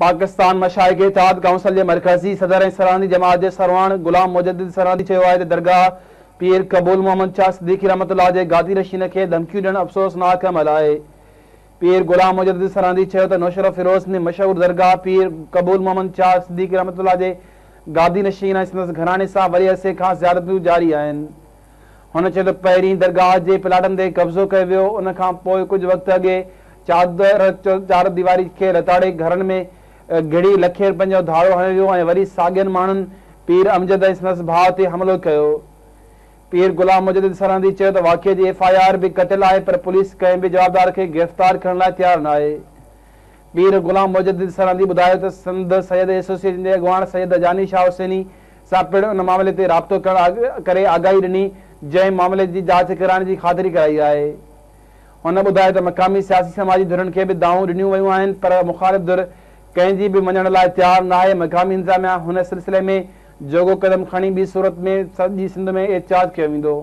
पाकिस्तान मशाइख़ इत्तेहाद council के मरकज़ी सदर ऐं सरहदी जमात के सरवाण गुलाम मुजद्दिद सरहदी चयो आहे त दरगाह पीर कबूल मोहम्मद शाह सिद्दीकी रहमतुल्लाह जे गादी नशीन खे धमकियूं ॾियणु अफ़सोसनाक अमल आहे। पीर गुलाम मुजद्दिद सरहदी चयो त नौशर फिरोज़ ने मशहूर दरगाह पीर कबूल मोहम्मद शाह सिद्दीकी रहमतुल्लाह जे गादी नशीन ऐं संदसि घराणे सां वरी अरसे खां ज़ियारतूं जारी आहिनि। हुन चयो त पहिरीं दरगाह जे प्लाटनि ते कब्ज़ो कयो वियो, उन खां पोइ कुझु वक़्तु अॻे चार दीवारी खे लताड़े घरनि में गिड़ी लखे रुपयनि जो धाड़ो हणियो वियो ऐं वरी साॻियनि माण्हुनि पीर अमजद ऐं संदसि भाउ ते हमिलो कयो। पीर गुलाम मुजद्दिद सरहदी चयो त वाक़िए जी FIR बि कटियल आहे, पर पुलिस कंहिं बि जवाबदार खे गिरफ़्तार करण लाइ तयारु न आहे। पीर गुलाम मुजद्दिद सरहदी ॿुधायो त सिंध सैयद एसोसिएशन जे अॻुवाण सैयद जानी शाह हुसैनी सां पिणु उन मामले ते राब्तो करे आगाही ॾिनी, जंहिं मामले जी जांच कराइण जी ख़ातिरी कराई आहे। हुन ॿुधायो त मक़ामी सियासी समाजी धुरनि खे बि दाऊं ॾिनियूं वयूं आहिनि, पर मुख़ालिफ़ धुर कंहिंजी बि मञण लाइ तयारु न आहे। मक़ामी इंतिज़ामिया हुन सिलसिले में जोॻो क़दम खणी ॿी सूरत में सॼी सिंध में एहतिजाज कयो वेंदो।